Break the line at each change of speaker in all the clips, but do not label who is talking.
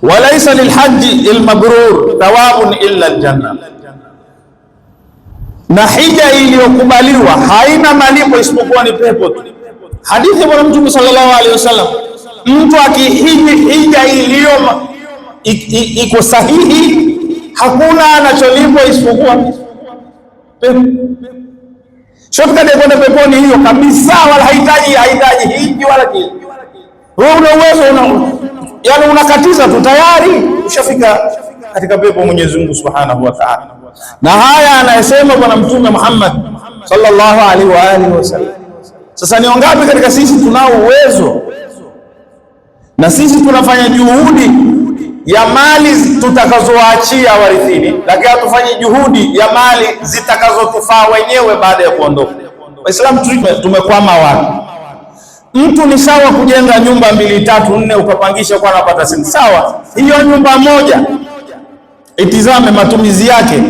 walaysa lilhaji almabrur thawabun illa aljanna, na hija iliyokubaliwa haina malipo isipokuwa ni pepo tu. Hadithi ya Bwana Mtume sallallahu alaihi wasallam, mtu akihiji hija iliyo iko sahihi, hakuna anacholipwa isipokuwa pepo. Shortcut ya kwenda peponi hiyo kabisa, wala hahitaji hiji wala kitu. Wewe una uwezo, yani unakatiza tu, tayari ushafika katika pepo Mwenyezi Mungu Subhanahu wa Ta'ala. Na haya anayesema Bwana Mtume Muhammad sallallahu alaihi wa alihi wasallam. Sasa ni wangapi katika sisi tunao uwezo na sisi tunafanya juhudi ya mali tutakazowaachia warithini, lakini hatufanyi juhudi ya mali zitakazotufaa wenyewe baada ya kuondoka. Waislamu tumekwama wapi? Mtu ni sawa kujenga nyumba 2, 3, 4 ukapangisha kwa anapata senti. Sawa, hiyo nyumba moja itizame matumizi yake,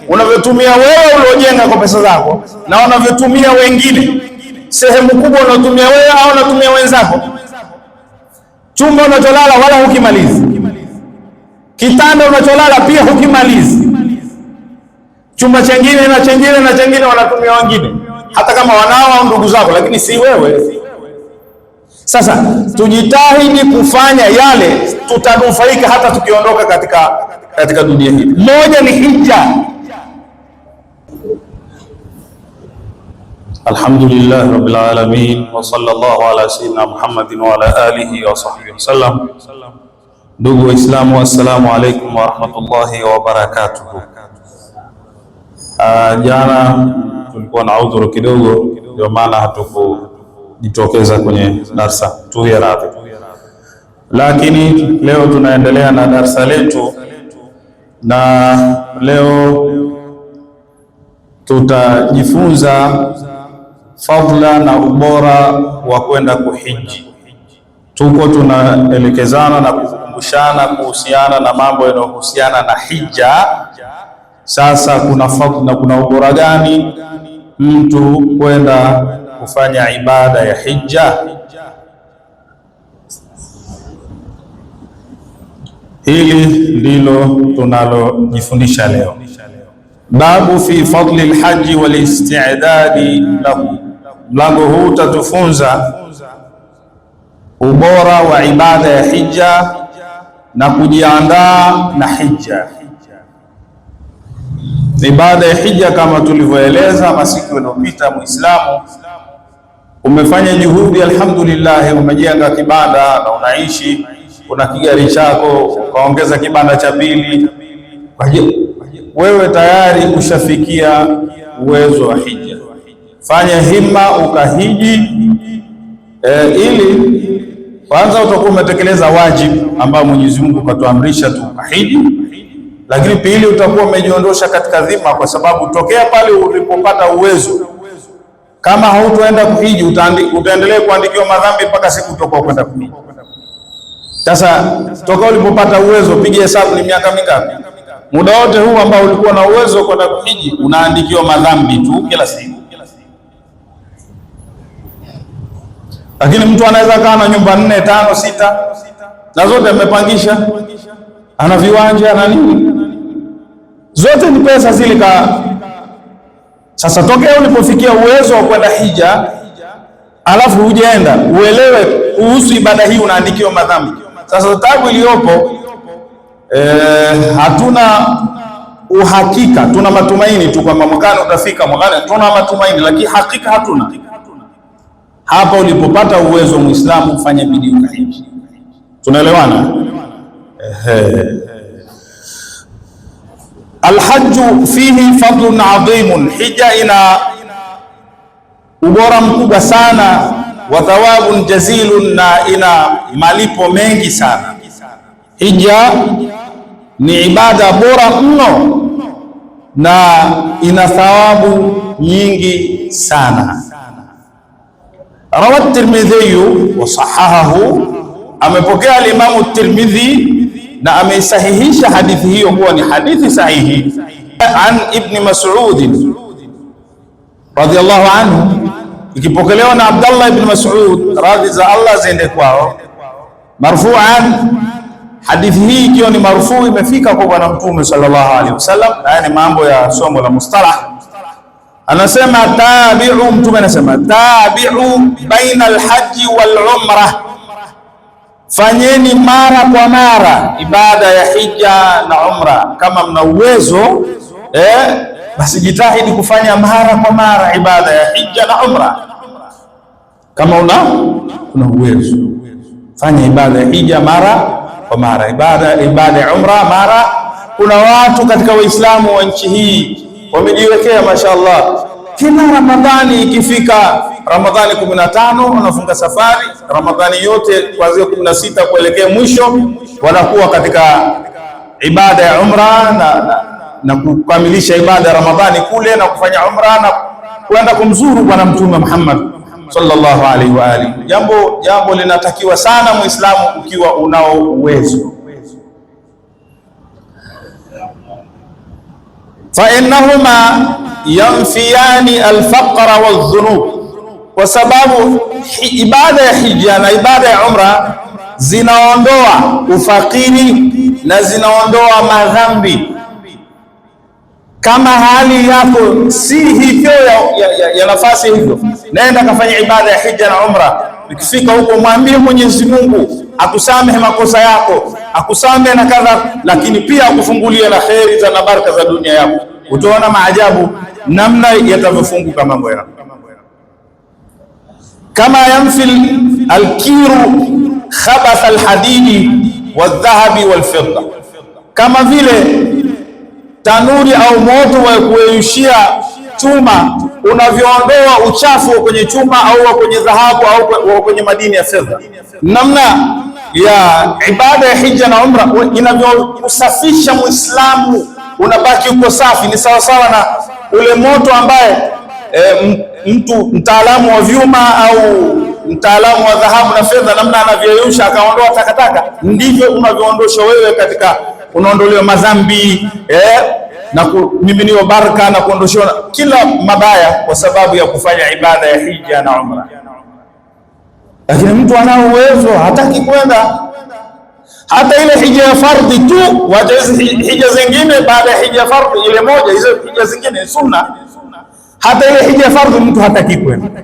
unavyotumia wewe uliojenga kwa pesa zako na unavyotumia wengine. Sehemu kubwa unatumia wewe au unatumia wenzako? Chumba unacholala wala hukimalizi, kitanda unacholala pia hukimalizi, chumba chengine na chengine na chengine wanatumia wengine, hata kama wanao au ndugu zako, lakini si wewe. Sasa tujitahidi kufanya yale tutanufaika hata tukiondoka katika dunia hii. Moja ni hija. Alhamdulillah rabbil alamin wa sallallahu ala sayyidina Muhammadin wa ala alihi wa sahbihi wasallam. Ndugu Waislamu, assalamu alaikum wa rahmatullahi wa barakatuh. Jana tulikuwa na udhuru kidogo, ndio maana hatukujitokeza kwenye darsa tu ya radhi, lakini leo tunaendelea na darsa letu, na leo tutajifunza fadhila na ubora wa kwenda kuhiji. Tuko tunaelekezana na kukumbushana kuhusiana na mambo yanayohusiana na hija. Sasa kuna fadhila na kuna ubora gani mtu kwenda kufanya ibada ya hija? Hili ndilo tunalojifundisha leo. Babu fi fadli alhaji wal istidadi lahu. Mlango huu utatufunza ubora wa ibada ya hija na kujiandaa na hija. Ibada ya hija kama tulivyoeleza masiku yaliyopita, Muislamu umefanya juhudi, alhamdulillah, umejenga kibanda na unaishi, kuna kigari chako, ukaongeza kibanda cha pili, wewe tayari ushafikia uwezo wa hija. Fanya himma ukahiji, ili kwanza utakuwa umetekeleza wajibu ambao Mwenyezi Mungu katuamrisha tu ukahiji, lakini pili utakuwa umejiondosha katika dhima, kwa sababu tokea pale ulipopata uwezo, kama hautoenda kuhiji utaendelea kuandikiwa madhambi mpaka siku utakuwa kwenda kuhiji. Sasa toka ulipopata uwezo, piga hesabu ni miaka mingapi? Muda wote huu ambao ulikuwa na uwezo kwenda kuhiji unaandikiwa madhambi tu kila siku. Lakini mtu anaweza kaa na nyumba 4, 5, 6 na zote amepangisha, ana viwanja na nini, zote ni pesa zile. Sasa tokea ulipofikia uwezo wa kwenda hija alafu hujaenda, uelewe kuhusu ibada hii unaandikiwa madhambi. Sasa tabu iliyopo, hatuna uhakika, tuna matumaini tu kwamba mwakani utafika, mwakani tuna matumaini, lakini hakika hatuna. Hapa ulipopata uwezo, Muislamu ufanye bidii ukahiji. Tunaelewana? Alhajju fihi fadlun adhimun, hija ina ubora mkubwa sana, wa thawabun jazilun, na ina malipo mengi sana. Hija ni ibada bora mno na ina thawabu nyingi sana. Rawa Tirmidhi wa sahahahu, amepokea al-Imam at-Tirmidhi na ameisahihisha hadithi hiyo kuwa ni hadithi sahihi. An Ibn Mas'ud radhiyallahu anhu, ikipokelewa na Abdullah ibn Mas'ud radhi za Allah ziende kwao, marfu'an, hadithi hii ikiwa ni marufuu imefika kwa bwana Mtume sallallahu alaihi wasallam. Haya ni mambo ya somo la mustalah. Anasema tabi'u, Mtume anasema tabi'u baina alhaji wal umra, fanyeni mara kwa mara ibada ya hija na umra. Kama mna uwezo basi jitahidi kufanya mara kwa mara ibada ya hija na umra. Kama una uwezo, fanya ibada ya hija mara kwa mara, ibada ya umra mara. Kuna watu katika Waislamu wa nchi hii wamejiwekea mashaallah, kila Ramadhani ikifika, Ramadhani 15 wanafunga safari, Ramadhani yote kuanzia 16 kuelekea mwisho wanakuwa katika ibada ya umra na kukamilisha ibada ya Ramadhani kule na kufanya umra na kwenda kumzuru bwana Mtume Muhammad sallallahu alaihi wa alihi. Jambo linatakiwa sana Muislamu ukiwa unao uwezo. Fa innahuma yanfiyani alfaqra wadhunub, kwa sababu ibada ya hija na ibada ya umra zinaondoa ufakiri na zinaondoa madhambi. Kama hali yako si hivyo ya nafasi hivyo, nenda kafanya ibada ya hija na umra. Ukifika huko mwambie Mwenyezi Mungu akusamehe makosa yako, akusamehe na kadha, lakini pia akufungulie na kheri za na baraka za dunia yako. Utaona maajabu namna yatavyofunguka mambo yako. Kama yanfil alkiru khabath alhadidi wadhahabi walfidda, kama vile tanuri au moto wa kuyeyushia chuma unavyoondoa uchafu kwenye chuma au kwenye dhahabu au kwenye madini ya fedha, namna ya ibada ya hija na umra inavyosafisha Muislamu, unabaki uko safi. Ni sawa sawa na ule moto ambaye mtu mtaalamu wa vyuma au mtaalamu wa dhahabu na fedha, namna anavyoyeyusha akaondoa takataka, ndivyo unavyoondosha wewe katika, unaondolewa madhambi na kumiminiwa baraka na kuondoshewa kila mabaya kwa sababu ya kufanya ibada ya hija na umra. Lakini mtu ana uwezo hataki kwenda hata ile hija ya fardhi tu, wacha hizo hija zingine. Baada ya hija ya fardhi ile moja, hizo hija zingine sunna, hata ile hija ya fardhi mtu hataki kwenda.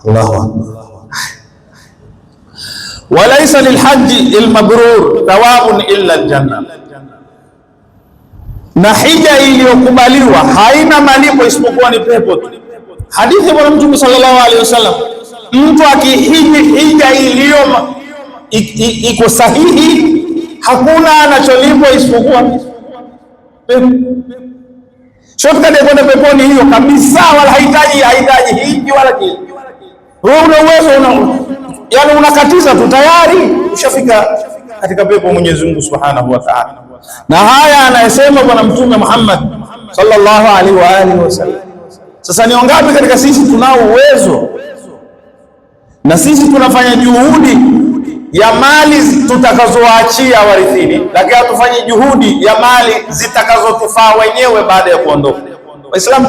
Allahu akbar. Walaysa lilhaji almabrur thawabun illa aljanna, na hija iliyokubaliwa haina malipo isipokuwa ni pepo tu. Hadithi ya Bwana Mtume sallallahu alaihi wasallam, mtu akihiji hija iliyo iko sahihi, hakuna anacholipwa isipokuwa pepo. Shortcut kwenda peponi hiyo kabisa, wala hahitaji hiji wala kitu. Wewe una uwezo, yani unakatiza tu tayari ushafika katika pepo Mwenyezi Mungu Subhanahu wa Ta'ala. Na haya anayesema Bwana Mtume Muhammad sallallahu alaihi wa alihi wasallam. Sasa ni wangapi katika sisi tunao uwezo na sisi tunafanya juhudi ya mali tutakazowaachia warithini, lakini hatufanyi juhudi ya mali zitakazotufaa wenyewe baada ya kuondoka. Waislamu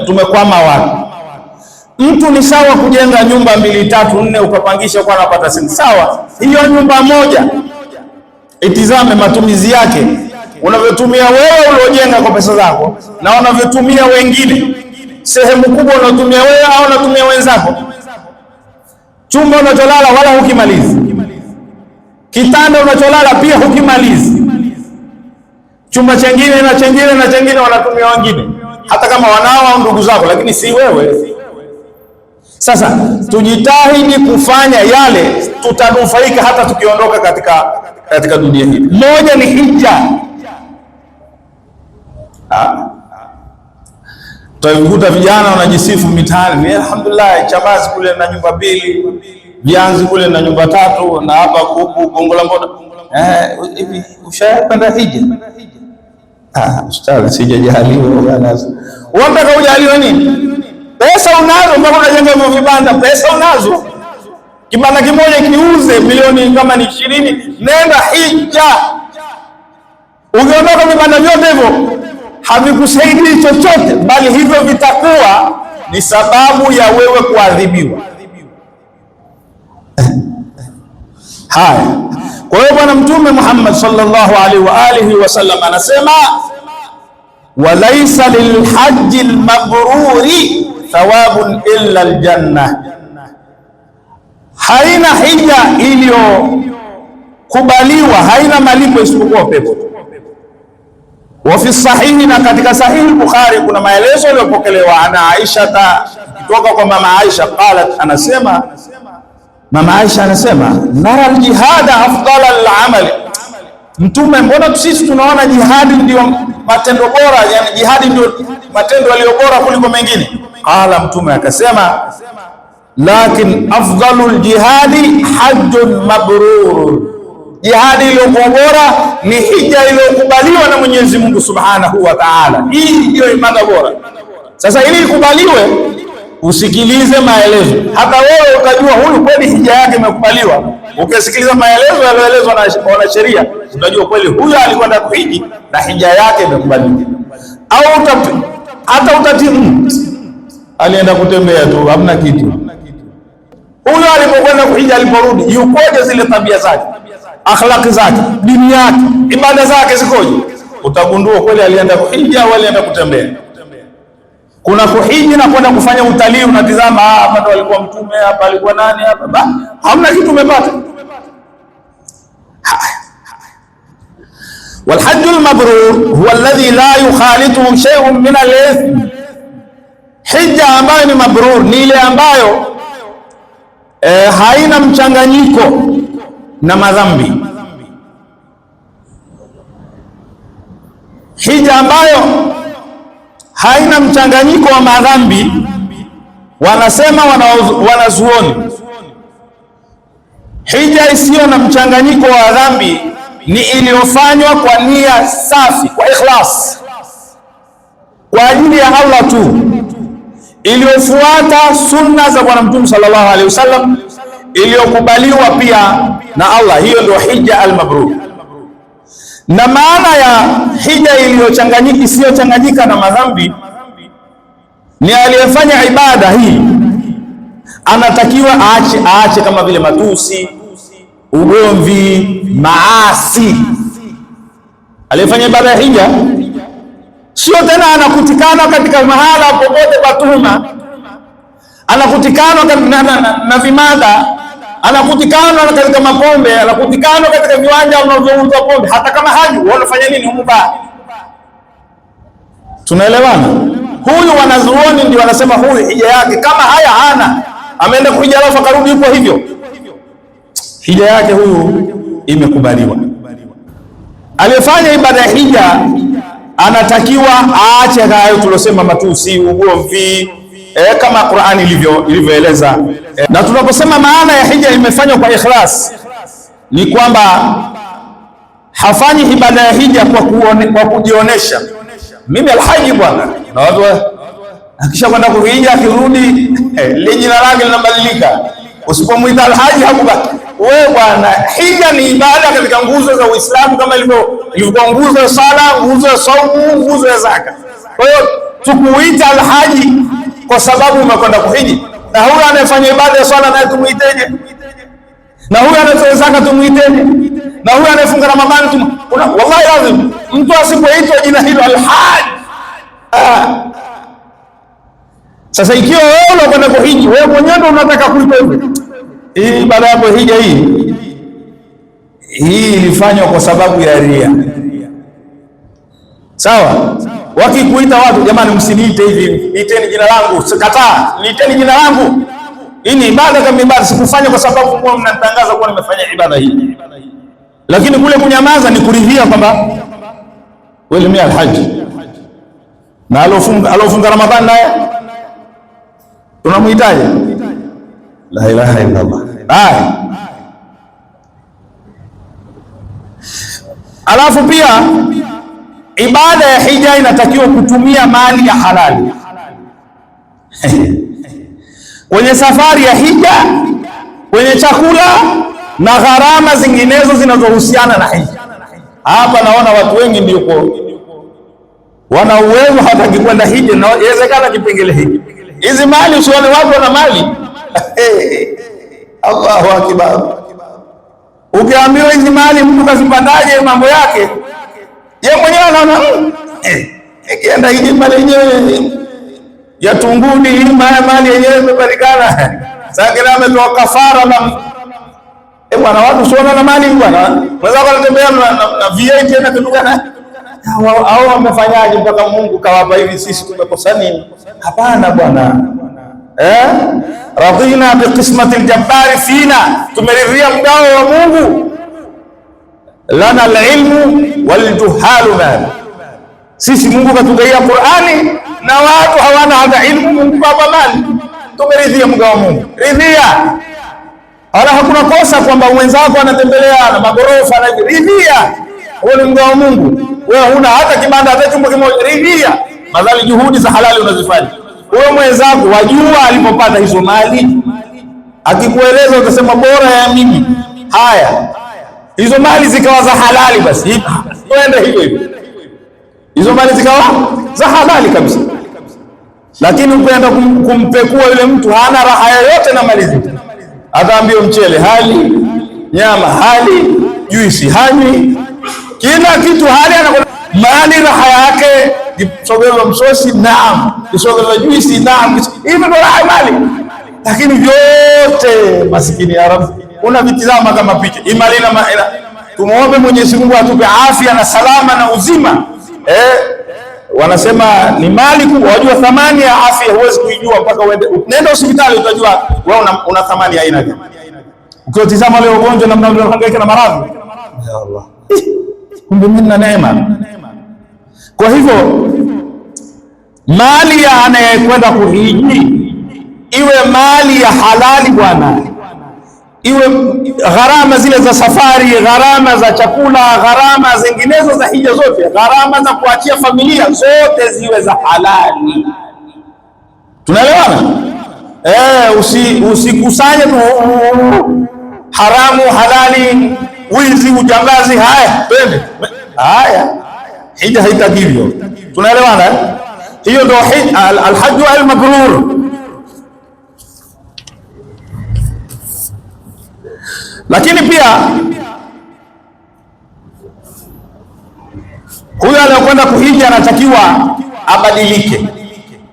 tumekwama wapi? Mtu ni sawa kujenga nyumba 2, 3, 4 ukapangisha kwa anapata senti sawa. Hiyo nyumba moja itizame matumizi yake, unavyotumia wewe uliojenga kwa pesa zako na unavyotumia wengine. Sehemu kubwa unatumia wewe au unatumia wenzako? Chumba unacholala wala hukimalizi, kitanda unacholala pia hukimalizi, chumba chengine na chengine na chengine wanatumia wengine, hata kama wanao au ndugu zako, lakini si wewe. Sasa tujitahidi kufanya yale tutanufaika hata tukiondoka katika dunia hii. Moja ni hija. Tutakuta vijana wanajisifu mitaani, alhamdulillah, Chamazi kule na nyumba 2, Vianzi kule na nyumba 3, na hapa huku Gongo la Mboto. Hivi ushapanda hija? Ustadhi, sijajaliwa bwana. Unataka ujaliwe nini? Pesa unazo, mpaka unajenga hivyo vibanda, pesa unazo. Kibanda kimoja kiuze milioni kama ni 20, nenda hija. Ukiondoka vibanda vyote hivyo havikusaidii chochote, bali hivyo vitakuwa ni sababu ya wewe kuadhibiwa. Haya, Bwana Mtume Muhammad sallallahu alaihi wa alihi wasallam anasema, walaysa lilhajji almabruri thawabun illa aljanna, haina hija iliyokubaliwa, haina malipo isipokuwa pepo. Wa fi sahihi, na katika sahihi Bukhari kuna maelezo yaliyopokelewa ana Aisha, kutoka kwa mama Aisha, qalat, anasema mama Aisha anasema, nara aljihada afdal al-amal, Mtume, mbona sisi tunaona jihadi ndio matendo bora, yani jihadi ndio matendo yaliyo bora kuliko mengine? Qala, Mtume akasema, lakin afdalul jihadi hajjun mabrur, jihadi iliyo bora ni hija iliyokubaliwa na Mwenyezi Mungu Subhanahu wa Ta'ala. Hii ndio ibada bora. Sasa ili ikubaliwe, usikilize maelezo. Hata wewe utajua huyu kweli hija yake imekubaliwa. Ukisikiliza maelezo yaliyoelezwa na wanasheria, utajua kweli huyu alikwenda kuhiji na hija yake imekubaliwa. Au hata utatimu alienda kutembea tu, hamna kitu. Huyu alipokwenda kuhiji, aliporudi, yukoje zile tabia zake, akhlaki zake, dini yake, ibada zake zikoje? Utagundua kweli alienda kuhiji au alienda kutembea. Kuna kuhiji na kwenda kufanya utalii, unatizama hapa ndo alikuwa Mtume, hapa alikuwa nani, hapa hamna kitu umepata. Walhajjul mabrur huwa alladhi la yukhalituhu shay'un min al-ithm, hija ambayo ni mabrur ni ile ambayo haina mchanganyiko na madhambi. Hija ambayo haina mchanganyiko wa madhambi, wanasema wanazuoni, hija isiyo na mchanganyiko wa dhambi ni iliyofanywa kwa nia safi, kwa ikhlas, kwa ajili ya Allah tu, iliyofuata sunna za Bwana Mtume sallallahu alaihi wasallam, iliyokubaliwa pia na Allah. Hiyo ndio hija al-mabrur. Na maana ya hija iliyochanganyika, isiyochanganyika na madhambi, ni aliyefanya ibada hii anatakiwa aache kama vile matusi, ugomvi, maasi. Aliyefanya ibada ya hija sio tena anakutikana katika mahala popote patuma, anakutikana na vimada, anakutikana katika mapombe, anakutikana katika viwanja vinavyouza pombe. Hata kama haji, wanafanya nini huko baa? Tunaelewana? Huyu wanazuoni ndio wanasema huyu hija yake kama haya hana, ameenda kuhija alafu akarudi yuko hivyo, hija yake huyu imekubaliwa. Aliyefanya ibada ya hija anatakiwa aache hayo tulosema, matusi, ugomvi, kama Qur'ani ilivyoeleza. Na tunaposema maana ya hija imefanywa kwa ikhlas, ni kwamba hafanyi ibada ya hija kwa kujionesha, mimi alhaji bwana. Na watu akisha kwenda kuhija, akirudi ile jina lake linabadilika. Usipomuita alhaji hakubaki. Wewe bwana, hija ni ibada katika nguzo za Uislamu, kama ilivyokuwa nguzo ya sala, nguzo ya saumu, nguzo ya zaka. Kwa hiyo tukuita alhaji kwa sababu umekwenda kuhiji. Na huyu anayefanya ibada ya swala naye tumuiteje? Na huyu anayetoa zaka tumuiteje? Na huyu anayefunga Ramadhani wallahi lazim mtu asipoitwa jina hilo alhaji. Sasa ikiwa wewe unakwenda kuhiji, wewe mwenyewe ndio unataka kuitwa hivyo, hii ibada yako hija hii ilifanywa kwa sababu ya ria. Sawa? Wakikuita watu, jamani msiniite hivi, niiteni jina langu, sikataa, niiteni jina langu. Hii ni ibada kama ibada, sikufanya kwa sababu kwa mnatangaza kuwa nimefanya ibada hii. Lakini kule kunyamaza ni kuridhia kwamba wewe ni alhaji. Na alofunga Ramadhani naye tunamuitaje? La ilaha illa Allah. Alafu pia ibada ya hija inatakiwa kutumia mali ya halali. Kwenye safari ya hija, kwenye chakula na gharama zinginezo zinazohusiana na hija. Hapa naona watu wengi ndio wana uwezo, hataki kwenda hija, na inawezekana kipengele hiki. Hizi mali usione watu wana mali. Allahu akbar. Ukiambiwa hizi mali zipandaje mambo yake, yeye mwenyewe anaona ikienda hiji mali yenyewe ya tunguni, mali yenyewe imepatikana. Sasa ametoa kafara na bwana, watu sio na mali bwana, mweza anatembea na V8 na kitu gani au wamefanyaje mpaka Mungu kawapa hivi? Sisi tumekosa nini? Hapana bwana, radina biqismati aljabbari fina, tumeridhia mgao wa Mungu. Lana alilmu waljuhaluna, sisi Mungu katugaia Qur'ani na watu hawana hata ilmu. Mungu kawapa mali, tumeridhia mgao wa Mungu. Ridhia, wala hakuna kosa kwamba mwenzako anatembelea na magorofa na hivi. Ridhia, huo ni mgao wa Mungu. Wewe huna hata kibanda hata chumba kimoja, ridhia, madhali juhudi za halali unazifanya. Wewe mwenzako wajua alipopata hizo mali, akikueleza utasema bora ya mimi. Haya, hizo mali zikawa za halali, basi twende hivyo hivyo, hizo mali zikawa za halali kabisa. Lakini ukienda kumpekua yule mtu hana raha yoyote na mali zake, ataambia mchele hali, nyama hali, juisi hanywi, kila kitu hali, anakuwa mali raha yake. Kisogezwa msosi, naam. Kisogezwa juisi, naam. Hivi ndio raha mali. Lakini vyote masikini ya Rabbi unavitizama kama picha. Imali na tumuombe Mwenyezi Mungu atupe afya na salama na uzima. Wanasema ni mali kubwa. Wajua thamani ya afya huwezi kuijua mpaka uende. Nenda hospitali utajua wewe una thamani ya aina gani. Ukitizama leo ugonjwa na mnao unahangaika na maradhi, ya Allah, kumbe mimi na neema. Kwa hivyo mali ya anayekwenda kuhiji iwe mali ya halali bwana, iwe gharama zile za safari, gharama za chakula, gharama zinginezo za hija zote, gharama za kuachia familia zote ziwe za halali. Tunaelewana? Usikusanye tu haramu halali, wizi, ujambazi. Haya, twende. Haya, hija haitaki hivyo. Tunaelewana? Hiyo ndio alhajju almabrur. Lakini pia huyo anayekwenda kuhija anatakiwa abadilike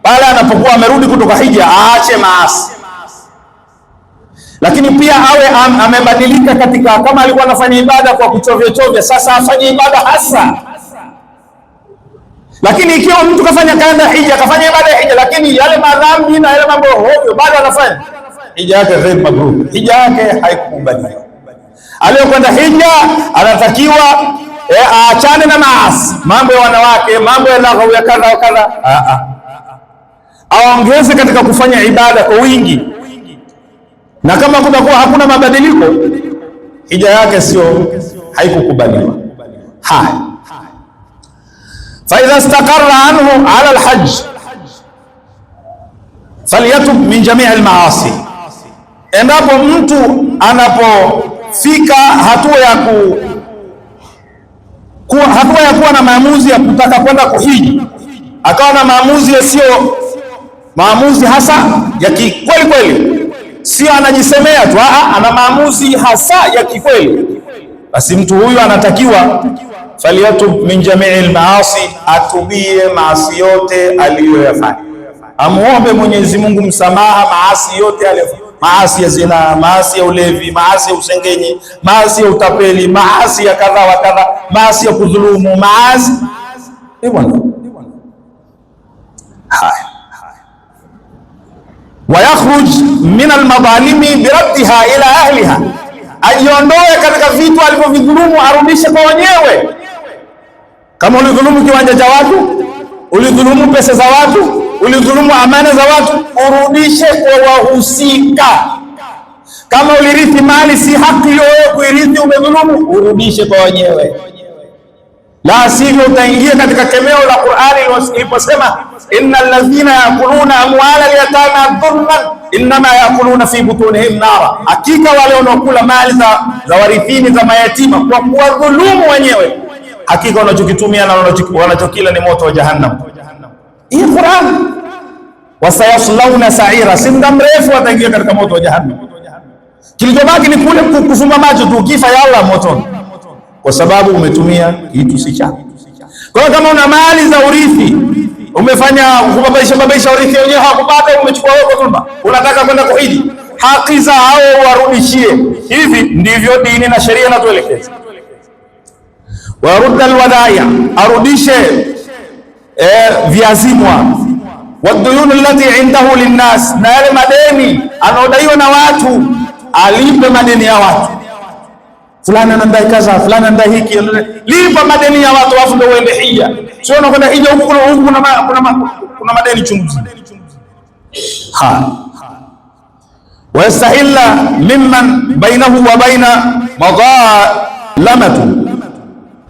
pale anapokuwa amerudi kutoka hija, aache maasi. Lakini pia awe amebadilika katika, kama alikuwa anafanya ibada kwa kuchovya chovya, sasa afanye ibada hasa. Lakini ikiwa mtu kaenda hija, kafanya ibada ya hija, lakini yale madhambi na yale mambo hovyo bado anafanya, hija yake ghair mabrur, hija yake haikukubaliwa. Aliyokwenda hija anatakiwa aachane na maasi, mambo ya wanawake, mambo ya laghaw ya kadha wa kadha, aongeze katika kufanya ibada kwa wingi. Na kama kutakuwa hakuna mabadiliko, hija yake haikukubaliwa. Haya, fa idha istaqarra anhu ala alhajj falyatub min jami' almaasi, endapo mtu anapofika hatua ya kuwa na maamuzi ya kutaka kwenda kuhiji, akawa na maamuzi yasiyo maamuzi hasa ya kikweli kweli, sio anajisemea tu, ana maamuzi hasa ya kikweli, basi mtu huyu anatakiwa faliyatub min jami'il maasi, atubie maasi yote aliyoyafanya, amuombe Mwenyezi Mungu msamaha maasi yote aliyofanya, maasi ya zina, maasi ya ulevi, maasi ya usengenyi, maasi ya utapeli, maasi ya kadha wa kadha, maasi ya kudhulumu, maasi bwana. Haya, wa yakhruj min almadhalimi biraddiha ila ahliha, ajiondoe katika vitu alivyovidhulumu, arudishe kwa wenyewe. Kama ulidhulumu kiwanja cha watu, ulidhulumu pesa za watu, ulidhulumu amana za watu, urudishe kwa wahusika. Kama ulirithi mali si haki wewe kuirithi, umedhulumu, urudishe kwa wenyewe. La sivyo utaingia katika kemeo la Qur'ani iliposema innal ladhina yakuluna amwala al-yatama dhulman inma yakuluna fi butunihim nara, hakika wale wanaokula mali za warithini za mayatima kwa kuwadhulumu wenyewe, hakika wanachokitumia na wanachokila ni moto wa jahannam. Hii Qur'an, wasayaslawna sa'ira, si muda mrefu wataingia katika moto wa jahannam. Kilichobaki ni kule kufumba macho tu, kifa ya Allah motoni. kwa sababu umetumia kitu si chako. Kwa hiyo kama una mali za urithi, umefanya kubabaisha urithi wenyewe hawakupata, umechukua wewe kwa dhulma, unataka kwenda kuhiji, haki za hao warudishie. Hivi ndivyo dini na sheria inatuelekeza. Warudda alwadaya, arudishe viazimwa, waduyun allati indahu linnas, na yale madeni anaodaiwa na watu alipe madeni ya watu. Fulani anadai kaza, fulani anadai hiki, lipa madeni ya watu afu ndio uende hija. Sio unakwenda hija huku kuna madeni chunguzi. Wastahilla mimman bainahu wa baina madhalamatu,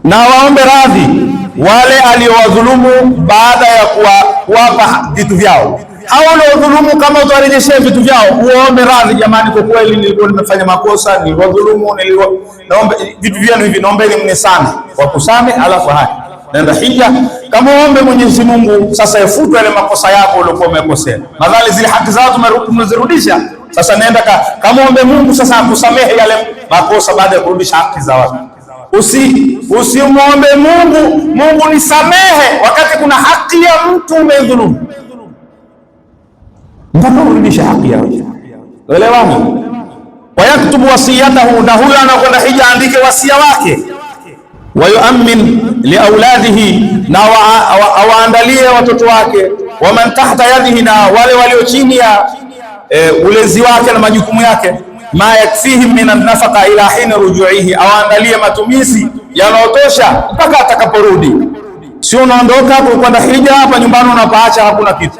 na waombe radhi wale aliowadhulumu baada ya kuwapa vitu vyao. Hao waliodhulumu, kama utawarejeshea vitu vyao, uombe radhi, jamani, kwa kweli nilikuwa nimefanya makosa, niliwadhulumu, naomba vitu vyenu hivi, naombeni mnisame, wakusame, alafu naenda hija. Kama uombe Mwenyezi Mungu sasa yafutwe yale makosa yako uliokuwa umekosea, madhali zile haki zao tumezirudisha, sasa nenda kama uombe Mungu sasa akusamehe yale makosa baada ya kurudisha haki za watu. Usimuombe Mungu nisamehe wakati kuna haki ya mtu umedhulumu, mpaka urudishe haki yao. Elewani? Wayaktubu wasiyatahu, na huyo anakwenda hija andike wasia wake. Wayuammin liauladihi, na awaandalie watoto wake. Waman tahta yadihi, na wale walio chini ya ulezi wake na majukumu yake. Ma yakfihim min an-nafaqa ila hin rujuihi, awaandalie matumizi yanayotosha mpaka atakaporudi. Sio unaondoka kwenda hija, hapa nyumbani unapaacha hakuna kitu.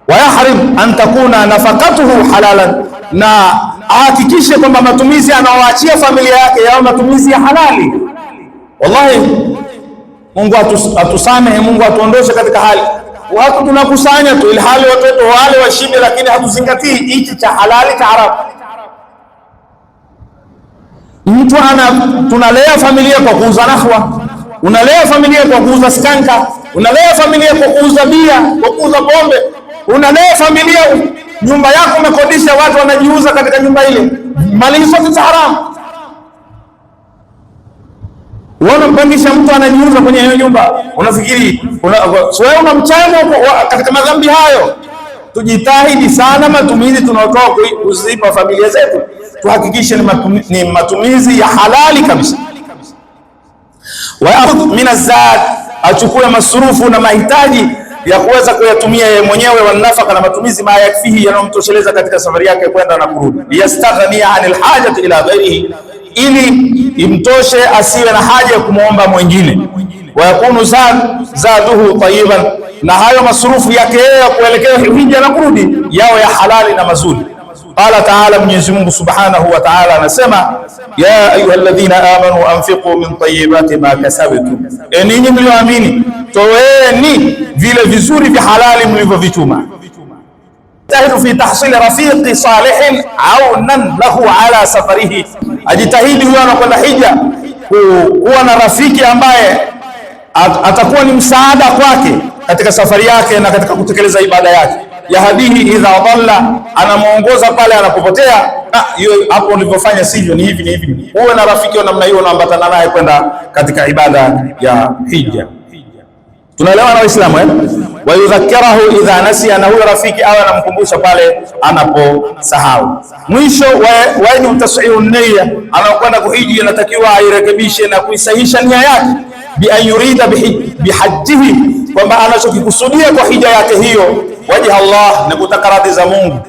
Wayahrim an takuna nafaqatuhu halalan, na ahakikishe kwamba matumizi anaoachia familia yake yao matumizi ya halali. Wallahi, Mungu atusamehe, Mungu atuondoshe katika hali watu tunakusanya tu, ilhali watoto wale washibe, lakini hatuzingatii hichi cha halali cha haramu. Mtu tunalea familia kwa kuuza nahwa, unalea familia kwa kuuza skanka, unalea familia kwa kuuza bia, kwa kuuza pombe, unalea familia, nyumba yako umekodisha, watu wanajiuza katika nyumba ile, mali hizo za haramu. Unampangisha mtu anajiuza kwenye hiyo nyumba, unafikiri wewe una mchango katika madhambi hayo? Tujitahidi sana matumizi tunaotoa kuzipa familia zetu, tuhakikishe ni matumizi ya halali kabisa. Wa min azad, achukue masurufu na mahitaji ya kuweza kuyatumia yeye mwenyewe, wa nafaka, na matumizi ma yakfihi, yanomtosheleza katika safari yake kwenda na kurudi. Yastaghnia anil hajati ila ghairihi, ili imtoshe asiwe na haja ya kumuomba mwingine. Wa yakunu zaduhu tayyiban, na hayo masurufu yake ya kuelekea hija na kurudi yao ya halali na mazuri. Qala ta'ala, Mwenyezi Mungu Subhanahu wa Ta'ala anasema, ya ayyuhalladhina amanu anfiqu min tayyibati ma kasabtum, ninyi mlioamini toeni vile vizuri vya halali mlivyovichuma. Tahidu fi tahsil rafiqi salihin aunan lahu ala safarihi, ajitahidi huyo anakwenda hija kuwa na rafiki ambaye atakuwa ni msaada kwake katika safari yake na katika kutekeleza ibada yake. Yahdihi idha dhalla, anamuongoza pale anapopotea. Hapo ulivyofanya sivyo, ni hivi. Uwe na rafiki wa namna hiyo, unaambatana naye kwenda katika ibada ya hija. Tunaelewana Waislamu eh? Wa yudhakkirahu idha nasiya, na huyo rafiki awe anamkumbusha pale anaposahau. Mwisho wa tashihu niyya, anakwenda kuhiji anatakiwa airekebishe na kuisahisha nia yake, bi an yurida bihajjihi, kwamba anachokikusudia kwa hija yake hiyo wajha Allah, ni kutaka radhi za Mungu.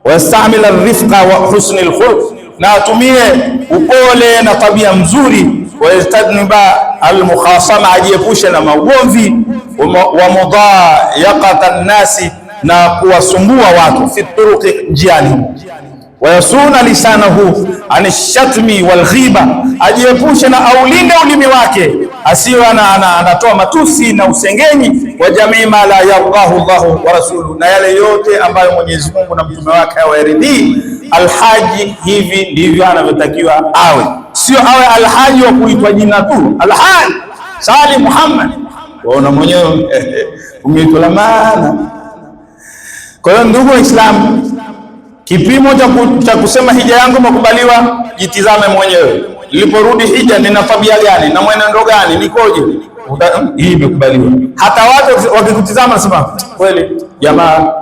Wastamila rifqa wa husnil khuluq, na atumie upole na tabia mzuri. Wayastadniba almukhasama, ajiepushe na magomvi. Wa mudayaqatan nasi, na kuwasumbua watu fi turuqi, njiani. Wayasuna lisanahu an shatmi wal ghiba, ajiepushe na aulinde ulimi wake, asiwe anatoa matusi na usengenyi. Wa jamii ma la yardahu Allahu wa rasuluhu, na yale yote ambayo Mwenyezi Mungu na mtume wake hawaridhii. Alhaji hivi ndivyo anavyotakiwa awe, sio awe alhaji wa kuitwa jina tu, Alhaji Salim Muhammad, waona mwenyewe umeitwa la maana. Kwa hiyo ndugu Waislamu, kipimo cha kusema hija yangu makubaliwa, jitizame mwenyewe. niliporudi hija nina tabia gani na mwenendo gani, nikoje? Hii imekubaliwa. Hata watu wakikutizama nasema kweli jamaa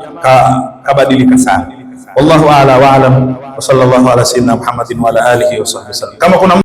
kabadilika sana. Wallahu a'la wa a'lam, wa sallallahu ala sayyidina Muhammadin wa ala alihi wa sahbihi wasallam. Kama kuna